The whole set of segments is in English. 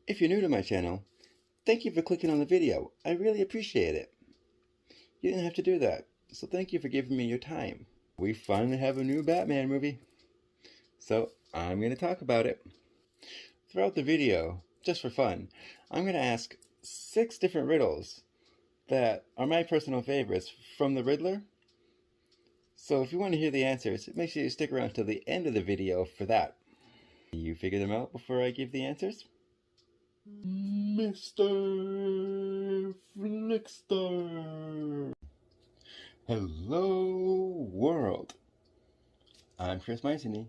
If you're new to my channel, thank you for clicking on the video. I really appreciate it. You didn't have to do that, so thank you for giving me your time. We finally have a new Batman movie, so I'm going to talk about it. Throughout the video, just for fun, I'm going to ask 6 different riddles that are my personal favorites from the Riddler. So if you want to hear the answers, make sure you stick around till the end of the video for that. You figure them out before I give the answers? Mr. FLIXTER! Hello, world! I'm Chris Myceny,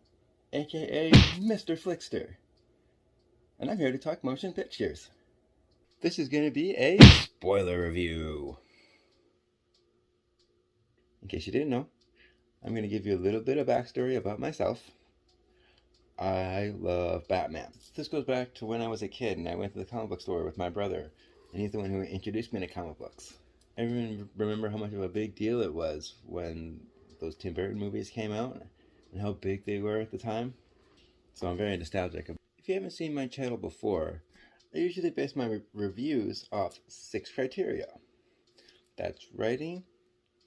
aka Mr. FLIXTER, and I'm here to talk motion pictures. This is going to be a spoiler review. In case you didn't know, I'm going to give you a little bit of backstory about myself. I love Batman. This goes back to when I was a kid and I went to the comic book store with my brother, and he's the one who introduced me to comic books. I remember how much of a big deal it was when those Tim Burton movies came out and how big they were at the time. So I'm very nostalgic. If you haven't seen my channel before, I usually base my reviews off 6 criteria. That's writing,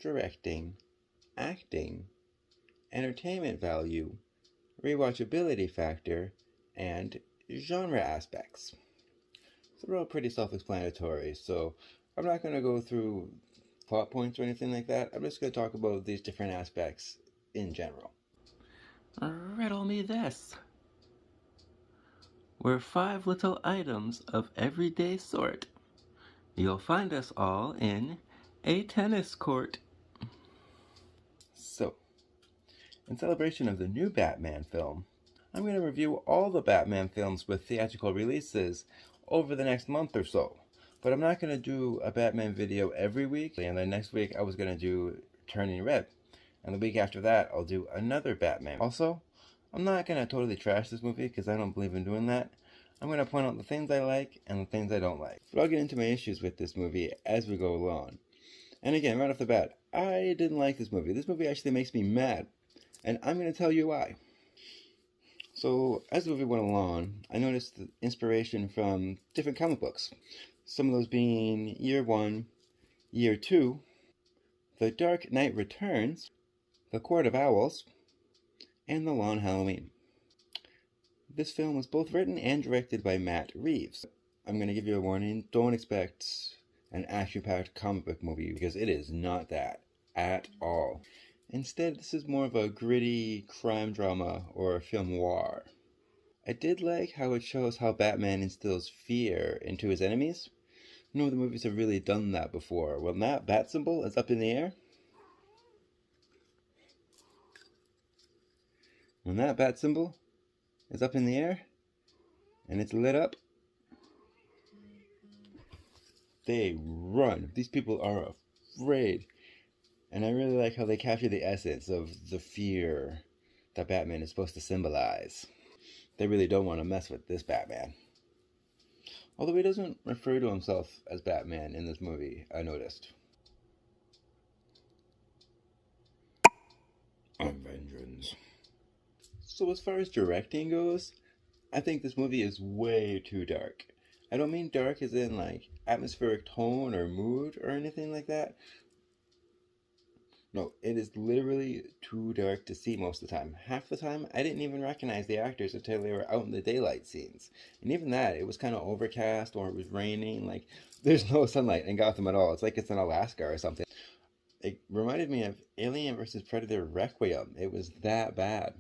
directing, acting, entertainment value, rewatchability factor, and genre aspects. So they're all pretty self-explanatory, so I'm not going to go through plot points or anything like that. I'm just going to talk about these different aspects in general. Riddle me this. We're 5 little items of everyday sort. You'll find us all in a tennis court. So, in celebration of the new Batman film, I'm going to review all the Batman films with theatrical releases over the next month or so. But I'm not going to do a Batman video every week, and then next week I was going to do Turning Red. And the week after that, I'll do another Batman. Also, I'm not going to totally trash this movie because I don't believe in doing that. I'm going to point out the things I like and the things I don't like. But I'll get into my issues with this movie as we go along. And again, right off the bat, I didn't like this movie. This movie actually makes me mad. And I'm going to tell you why. So, as the movie went along, I noticed the inspiration from different comic books. Some of those being Year One, Year Two, The Dark Knight Returns, The Court of Owls, and The Long Halloween. This film was both written and directed by Matt Reeves. I'm going to give you a warning, don't expect an action-packed comic book movie because it is not that at all. Instead, this is more of a gritty crime drama or a film noir. I did like how it shows how Batman instills fear into his enemies. No other movies have really done that before. When that bat symbol is up in the air, and it's lit up, they run. These people are afraid. And I really like how they capture the essence of the fear that Batman is supposed to symbolize. They really don't want to mess with this Batman. Although he doesn't refer to himself as Batman in this movie, I noticed. I'm vengeance. So as far as directing goes, I think this movie is way too dark. I don't mean dark as in like atmospheric tone or mood or anything like that. No, it is literally too dark to see most of the time. Half the time, I didn't even recognize the actors until they were out in the daylight scenes. And even that, it was kind of overcast or it was raining. Like, there's no sunlight in Gotham at all. It's like it's in Alaska or something. It reminded me of Alien vs. Predator Requiem. It was that bad.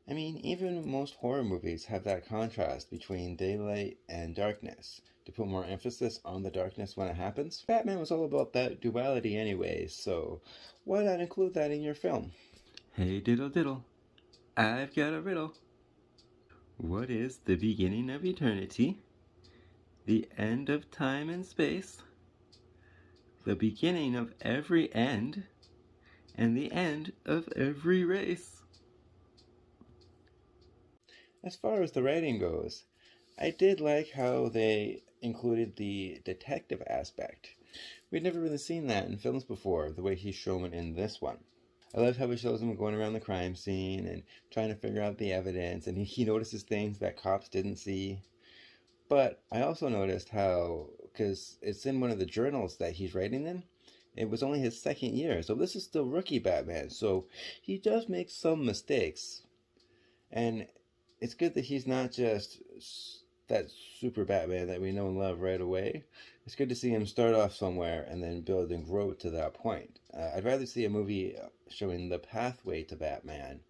I mean, even most horror movies have that contrast between daylight and darkness to put more emphasis on the darkness when it happens. Batman was all about that duality anyway, so why not include that in your film? Hey diddle diddle, I've got a riddle. What is the beginning of eternity, the end of time and space, the beginning of every end, and the end of every race? As far as the writing goes, I did like how they included the detective aspect. We'd never really seen that in films before, the way he's shown in this one. I loved how he shows him going around the crime scene and trying to figure out the evidence, and he notices things that cops didn't see. But I also noticed how, because it's in one of the journals that he's writing in, it was only his second year, so this is still rookie Batman, so he does make some mistakes. And it's good that he's not just that super Batman that we know and love right away. It's good to see him start off somewhere and then build and grow to that point. I'd rather see a movie showing the pathway to Batman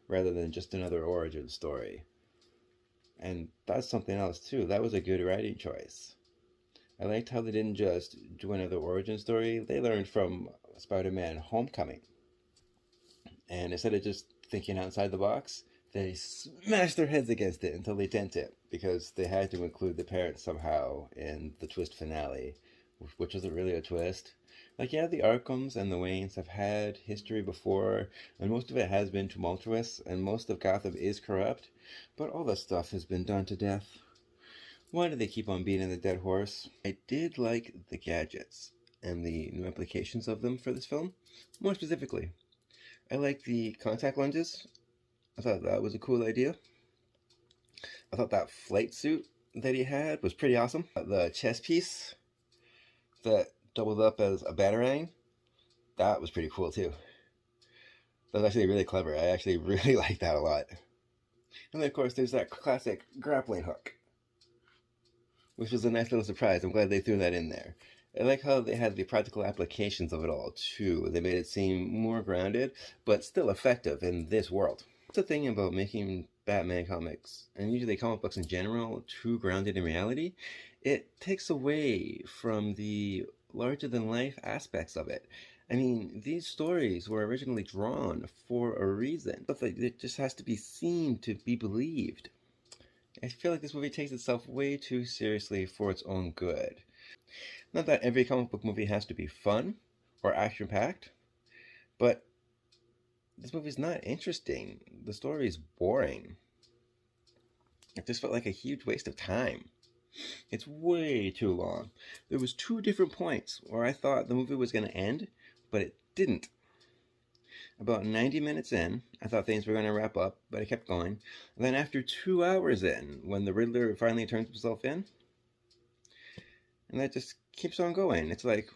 rather than just another origin story. And that's something else too. That was a good writing choice. I liked how they didn't just do another origin story. They learned from Spider-Man Homecoming. And instead of just thinking outside the box, they smashed their heads against it until they dent it, because they had to include the parents somehow in the twist finale, which wasn't really a twist. Like, yeah, the Arkhams and the Waynes have had history before, and most of it has been tumultuous, and most of Gotham is corrupt, but all that stuff has been done to death. Why do they keep on beating the dead horse? I did like the gadgets and the new applications of them for this film. More specifically, I like the contact lenses. I thought that was a cool idea. I thought that flight suit that he had was pretty awesome. The chest piece that doubled up as a batarang, that was pretty cool too. That was actually really clever. I actually really like that a lot. And then of course there's that classic grappling hook, which was a nice little surprise. I'm glad they threw that in there. I like how they had the practical applications of it all too. They made it seem more grounded, but still effective in this world. That's the thing about making Batman comics, and usually comic books in general, too grounded in reality. It takes away from the larger-than-life aspects of it. I mean, these stories were originally drawn for a reason, but it just has to be seen to be believed. I feel like this movie takes itself way too seriously for its own good. Not that every comic book movie has to be fun or action-packed, but this movie's not interesting. The story's boring. It just felt like a huge waste of time. It's way too long. There was 2 different points where I thought the movie was going to end, but it didn't. About 90 minutes in, I thought things were going to wrap up, but it kept going. And then after 2 hours in, when the Riddler finally turns himself in, and that just keeps on going. It's like,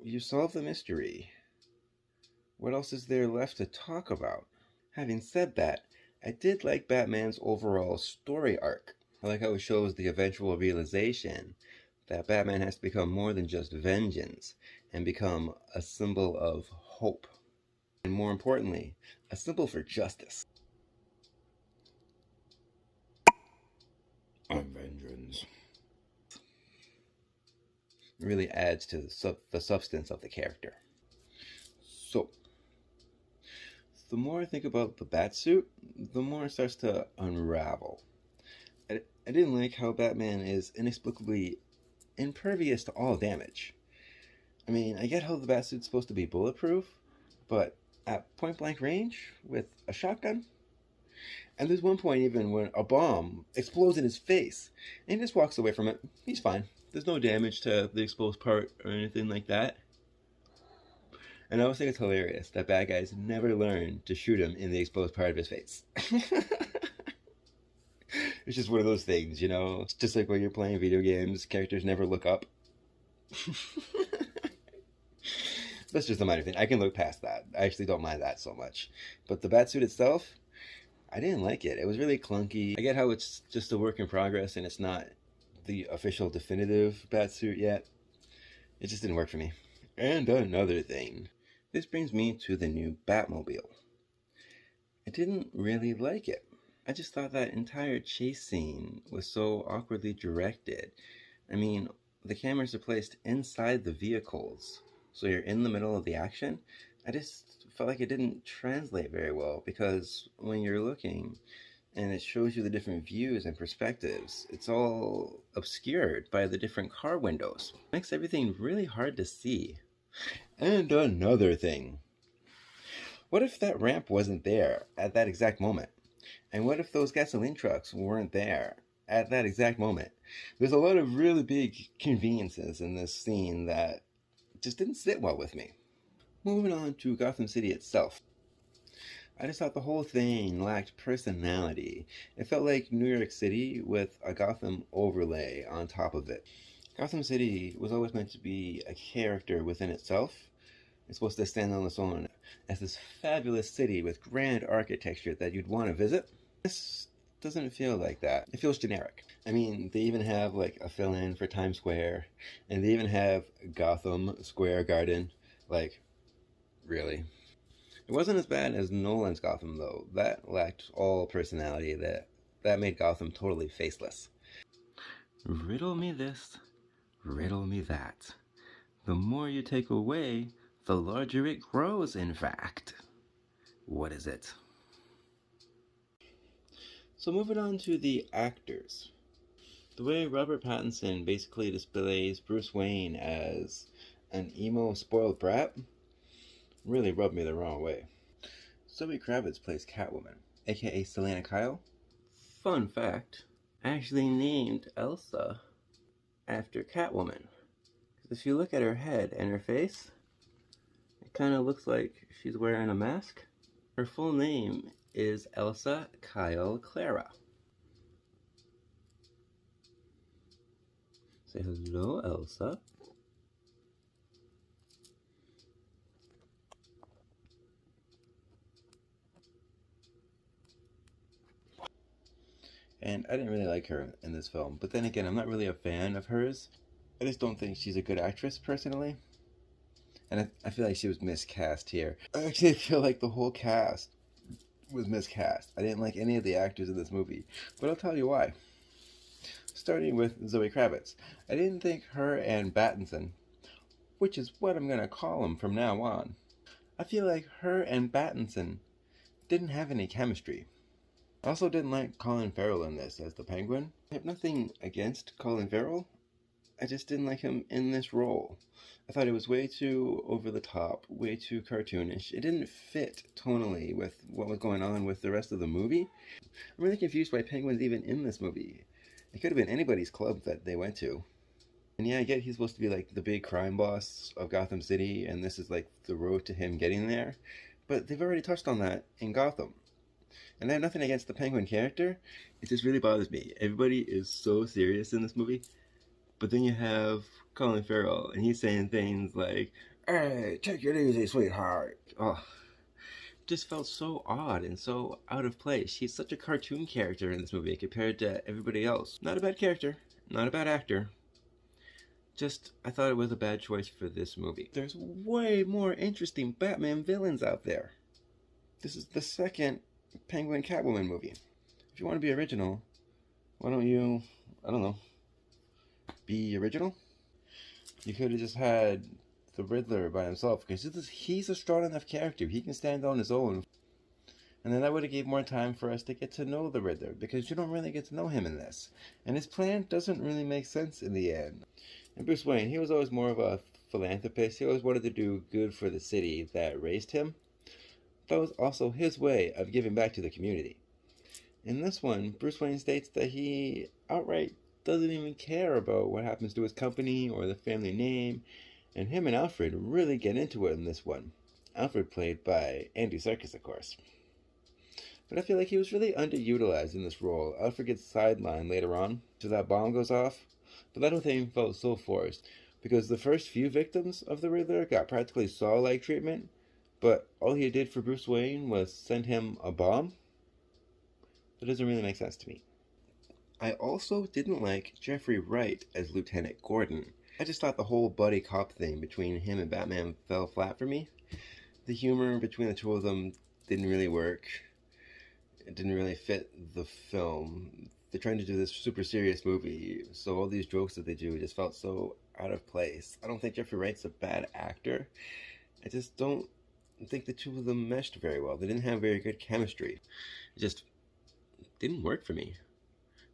you solve the mystery. What else is there left to talk about? Having said that, I did like Batman's overall story arc. I like how it shows the eventual realization that Batman has to become more than just vengeance and become a symbol of hope. And more importantly, a symbol for justice. I'm vengeance. It really adds to the substance of the character. So, the more I think about the Batsuit, the more it starts to unravel. I didn't like how Batman is inexplicably impervious to all damage. I mean, I get how the Batsuit's supposed to be bulletproof, but at point-blank range with a shotgun? And there's one point even when a bomb explodes in his face, and he just walks away from it. He's fine. There's no damage to the exposed part or anything like that. And I always think it's hilarious that bad guys never learn to shoot him in the exposed part of his face. It's just one of those things, you know? It's just like when you're playing video games, characters never look up. That's just a minor thing. I can look past that. I actually don't mind that so much. But the Batsuit itself, I didn't like it. It was really clunky. I get how it's just a work in progress and it's not the official definitive Batsuit yet. It just didn't work for me. And another thing. This brings me to the new Batmobile. I didn't really like it. I just thought that entire chase scene was so awkwardly directed. I mean, the cameras are placed inside the vehicles, so you're in the middle of the action. I just felt like it didn't translate very well, because when you're looking and it shows you the different views and perspectives, it's all obscured by the different car windows. It makes everything really hard to see. And another thing. What if that ramp wasn't there at that exact moment? And what if those gasoline trucks weren't there at that exact moment? There's a lot of really big conveniences in this scene that just didn't sit well with me. Moving on to Gotham City itself. I just thought the whole thing lacked personality. It felt like New York City with a Gotham overlay on top of it. Gotham City was always meant to be a character within itself. It's supposed to stand on its own as this fabulous city with grand architecture that you'd want to visit. This doesn't feel like that. It feels generic. I mean, they even have like a fill-in for Times Square, and they even have Gotham Square Garden. Like, really? It wasn't as bad as Nolan's Gotham, though. That lacked all personality. That made Gotham totally faceless. Riddle me this, riddle me that. The more you take away, the larger it grows, in fact. What is it? So moving on to the actors. The way Robert Pattinson basically displays Bruce Wayne as an emo spoiled brat really rubbed me the wrong way. Zoe Kravitz plays Catwoman, aka Selena Kyle. Fun fact, I actually named Elsa after Catwoman. Because if you look at her head and her face, it kind of looks like she's wearing a mask. Her full name is Elsa Kyle Clara. Say hello, Elsa. And I didn't really like her in this film. But then again, I'm not really a fan of hers. I just don't think she's a good actress, personally. And I feel like she was miscast here. I actually feel like the whole cast was miscast. I didn't like any of the actors in this movie. But I'll tell you why. Starting with Zoe Kravitz. I didn't think her and Pattinson, which is what I'm going to call him from now on. I feel like her and Pattinson didn't have any chemistry. I also didn't like Colin Farrell in this as the Penguin. I have nothing against Colin Farrell. I just didn't like him in this role. I thought it was way too over the top, way too cartoonish. It didn't fit tonally with what was going on with the rest of the movie. I'm really confused why Penguin's even in this movie. It could have been anybody's club that they went to. And yeah, I get he's supposed to be like the big crime boss of Gotham City, and this is like the road to him getting there. But they've already touched on that in Gotham. And I have nothing against the Penguin character. It just really bothers me. Everybody is so serious in this movie. But then you have Colin Farrell, and he's saying things like, "Hey, take it easy, sweetheart." Oh, just felt so odd and so out of place. He's such a cartoon character in this movie compared to everybody else. Not a bad character, not a bad actor. Just, I thought it was a bad choice for this movie. There's way more interesting Batman villains out there. This is the second Penguin Catwoman movie. If you want to be original, why don't you, I don't know, be original? You could have just had the Riddler by himself, because he's a strong enough character. He can stand on his own. And then that would have gave more time for us to get to know the Riddler, because you don't really get to know him in this. And his plan doesn't really make sense in the end. And Bruce Wayne, he was always more of a philanthropist. He always wanted to do good for the city that raised him. That was also his way of giving back to the community. In this one, Bruce Wayne states that he outright doesn't even care about what happens to his company or the family name, and him and Alfred really get into it in this one. Alfred played by Andy Serkis, of course. But I feel like he was really underutilized in this role. Alfred gets sidelined later on, so that bomb goes off, but that whole thing felt so forced, because the first few victims of the Riddler got practically Saw-like treatment, but all he did for Bruce Wayne was send him a bomb? That doesn't really make sense to me. I also didn't like Jeffrey Wright as Lieutenant Gordon. I just thought the whole buddy cop thing between him and Batman fell flat for me. The humor between the two of them didn't really work. It didn't really fit the film. They're trying to do this super serious movie, so all these jokes that they do just felt so out of place. I don't think Jeffrey Wright's a bad actor. I just don't think the two of them meshed very well. They didn't have very good chemistry. It just didn't work for me,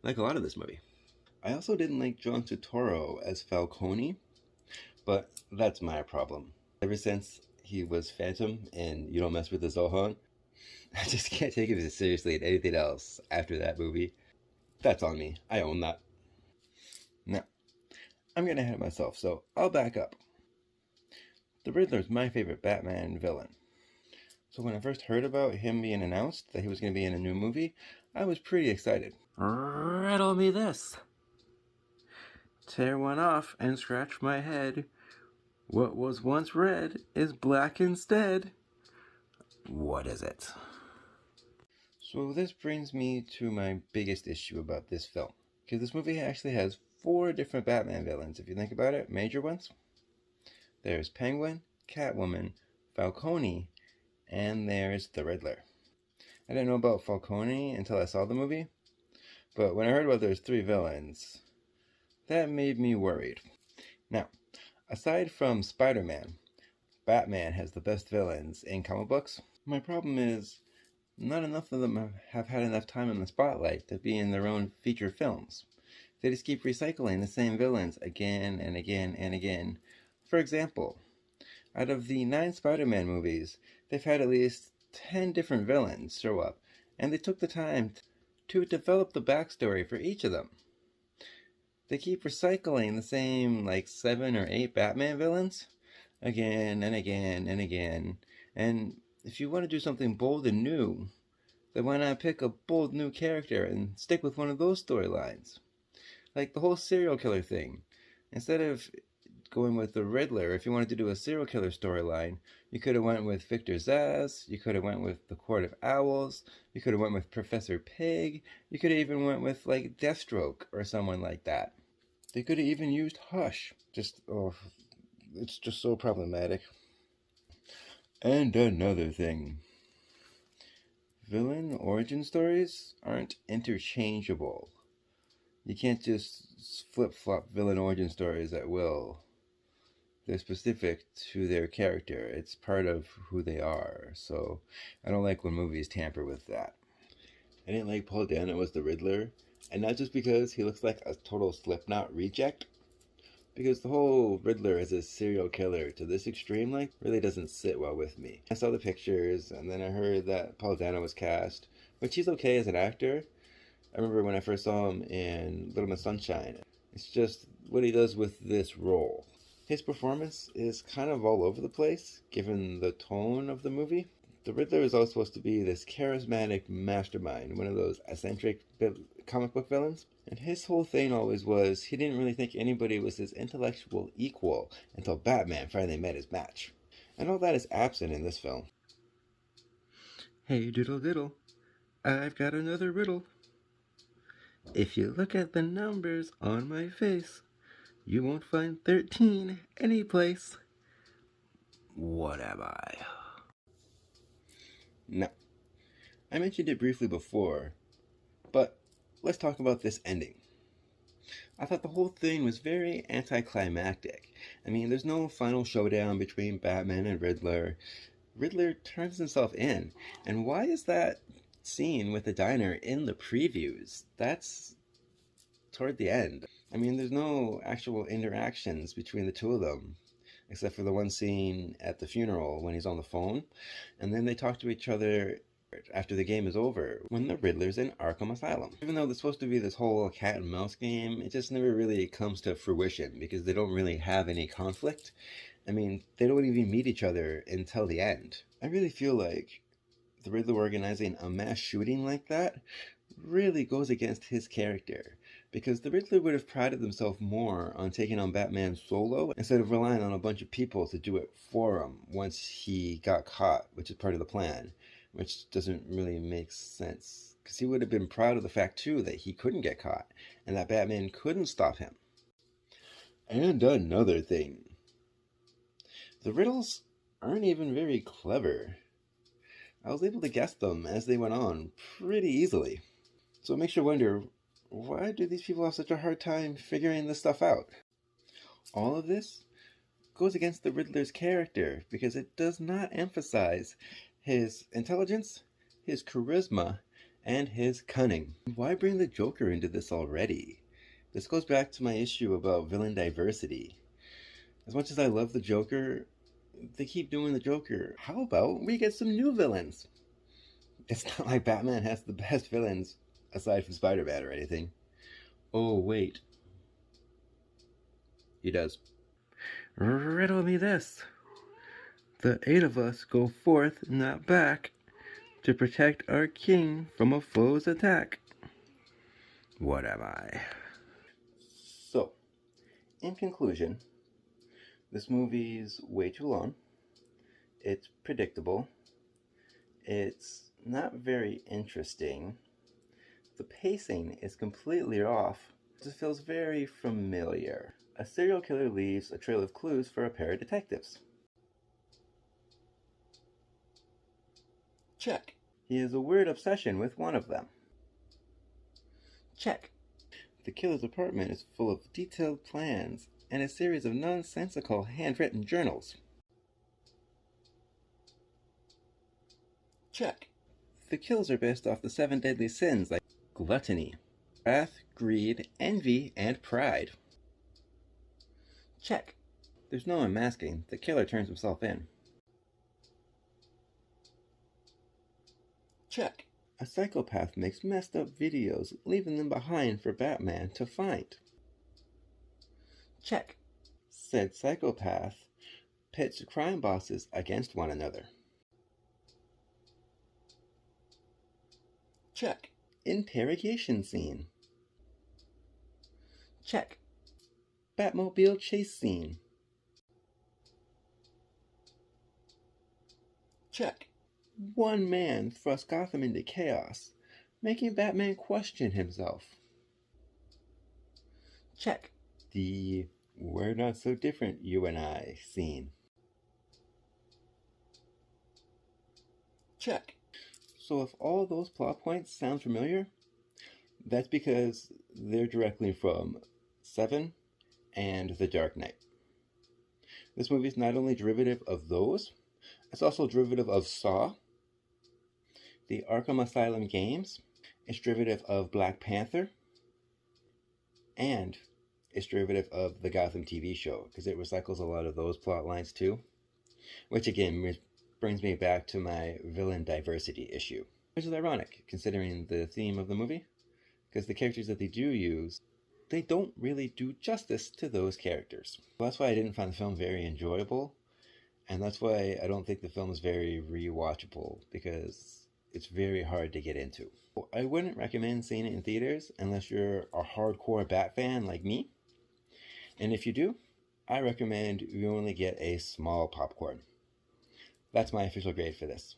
like a lot of this movie. I also didn't like John Turturro as Falcone, but that's my problem. Ever since he was Phantom and You Don't Mess with the Zohan, I just can't take him as seriously in anything else after that movie. That's on me. I own that. Now, I'm getting ahead of myself, so I'll back up. The Riddler's my favorite Batman villain. So when I first heard about him being announced, that he was going to be in a new movie, I was pretty excited. Riddle me this. Tear one off and scratch my head. What was once red is black instead. What is it? So this brings me to my biggest issue about this film. Because this movie actually has 4 different Batman villains, if you think about it, major ones. There's Penguin, Catwoman, Falcone, and there's the Riddler. I didn't know about Falcone until I saw the movie, but when I heard about there's 3 villains, that made me worried. Now, aside from Spider-Man, Batman has the best villains in comic books. My problem is, not enough of them have had enough time in the spotlight to be in their own feature films. They just keep recycling the same villains again and again and again. For example, out of the 9 Spider-Man movies, they've had at least 10 different villains show up, and they took the time to develop the backstory for each of them. They keep recycling the same, like, 7 or 8 Batman villains again and again and again. And if you want to do something bold and new, then why not pick a bold new character and stick with one of those storylines? Like the whole serial killer thing. Instead of going with the Riddler, if you wanted to do a serial killer storyline, you could have went with Victor Zsasz, you could have went with the Court of Owls, you could have went with Professor Pig, you could have even went with like Deathstroke or someone like that. They could have even used Hush. It's just so problematic. And another thing. Villain origin stories aren't interchangeable. You can't just flip-flop villain origin stories at will. They're specific to their character. It's part of who they are. So I don't like when movies tamper with that. I didn't like Paul Dano as the Riddler. And not just because he looks like a total Slipknot reject. Because the whole Riddler as a serial killer to this extreme, like, really doesn't sit well with me. I saw the pictures, and then I heard that Paul Dano was cast, which he's okay as an actor. I remember when I first saw him in Little Miss Sunshine. It's just what he does with this role. His performance is kind of all over the place, given the tone of the movie. The Riddler is also supposed to be this charismatic mastermind, one of those eccentric comic book villains. And his whole thing always was he didn't really think anybody was his intellectual equal until Batman finally met his match. And all that is absent in this film. Hey diddle diddle, I've got another riddle. If you look at the numbers on my face, you won't find 13 anyplace. What am I? Now, I mentioned it briefly before, but let's talk about this ending. I thought the whole thing was very anticlimactic. I mean, there's no final showdown between Batman and Riddler. Riddler turns himself in. And why is that scene with the diner in the previews? That's toward the end. I mean, there's no actual interactions between the two of them, except for the one scene at the funeral when he's on the phone. And then they talk to each other after the game is over, when the Riddler's in Arkham Asylum. Even though there's supposed to be this whole cat and mouse game, it just never really comes to fruition because they don't really have any conflict. I mean, they don't even meet each other until the end. I really feel like the Riddler organizing a mass shooting like that really goes against his character, because the Riddler would have prided himself more on taking on Batman solo instead of relying on a bunch of people to do it for him once he got caught, which is part of the plan. Which doesn't really make sense, because he would have been proud of the fact, too, that he couldn't get caught, and that Batman couldn't stop him. And another thing. The riddles aren't even very clever. I was able to guess them as they went on pretty easily. So it makes you wonder, why do these people have such a hard time figuring this stuff out? All of this goes against the Riddler's character, because it does not emphasize his intelligence, his charisma, and his cunning. Why bring the Joker into this already? This goes back to my issue about villain diversity. As much as I love the Joker, they keep doing the Joker. How about we get some new villains? It's not like Batman has the best villains, aside from Spider-Man or anything. Oh, wait. He does. Riddle me this. The 8 of us go forth, not back, to protect our king from a foe's attack. What am I? So, in conclusion, this movie's way too long. It's predictable. It's not very interesting. The pacing is completely off. It just feels very familiar. A serial killer leaves a trail of clues for a pair of detectives. Check. He has a weird obsession with one of them. Check. The killer's apartment is full of detailed plans and a series of nonsensical handwritten journals. Check. The kills are based off the 7 deadly sins like gluttony, wrath, greed, envy, and pride. Check. There's no unmasking. The killer turns himself in. Check. A psychopath makes messed up videos, leaving them behind for Batman to find. Check. Said psychopath pits crime bosses against one another. Check. Interrogation scene. Check. Batmobile chase scene. Check. One man thrusts Gotham into chaos, making Batman question himself. Check. The "we're not so different, you and I" scene. Check. So if all those plot points sound familiar, that's because they're directly from Seven and The Dark Knight. This movie is not only derivative of those, it's also derivative of Saw, the Arkham Asylum games, it's derivative of Black Panther, and it's derivative of the Gotham TV show, because it recycles a lot of those plot lines too, which again brings me back to my villain diversity issue, which is ironic considering the theme of the movie, because the characters that they do use, they don't really do justice to those characters. That's why I didn't find the film very enjoyable, and that's why I don't think the film is very rewatchable, because it's very hard to get into. I wouldn't recommend seeing it in theaters unless you're a hardcore Bat fan like me, and if you do, I recommend you only get a small popcorn. That's my official grade for this.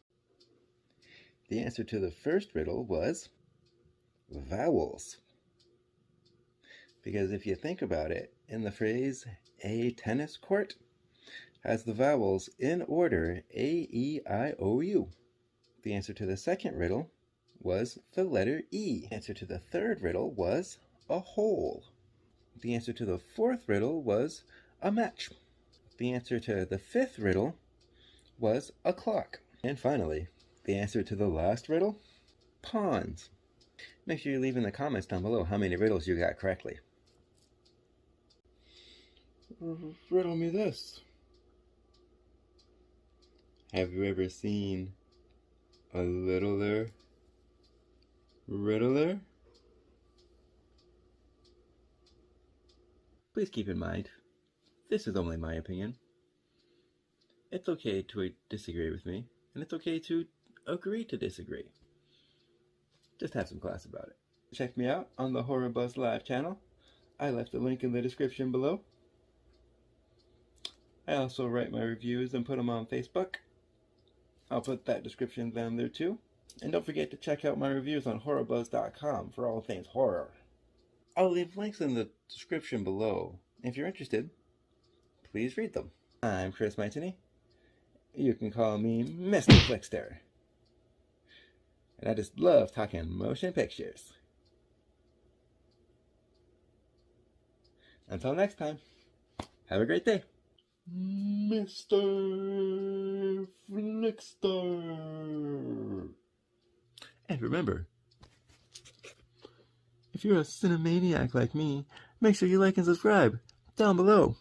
The answer to the first riddle was vowels. Because if you think about it, in the phrase "a tennis court" has the vowels in order A, E, I, O, U. The answer to the second riddle was the letter E. The answer to the third riddle was a hole. The answer to the fourth riddle was a match. The answer to the fifth riddle was a clock. And finally, the answer to the last riddle, pawns. Make sure you leave in the comments down below how many riddles you got correctly. Riddle me this. Have you ever seen a littler riddler? Please keep in mind, this is only my opinion. It's okay to disagree with me, and it's okay to agree to disagree. Just have some class about it. Check me out on the Horror Buzz Live channel. I left a link in the description below. I also write my reviews and put them on Facebook. I'll put that description down there too. And don't forget to check out my reviews on horrorbuzz.com for all things horror. I'll leave links in the description below. If you're interested, please read them. I'm Chris Maitini. You can call me Mr. FLIXTER. And I just love talking motion pictures. Until next time, have a great day. Mr. FLIXTER. And remember, if you're a cinemaniac like me, make sure you like and subscribe down below.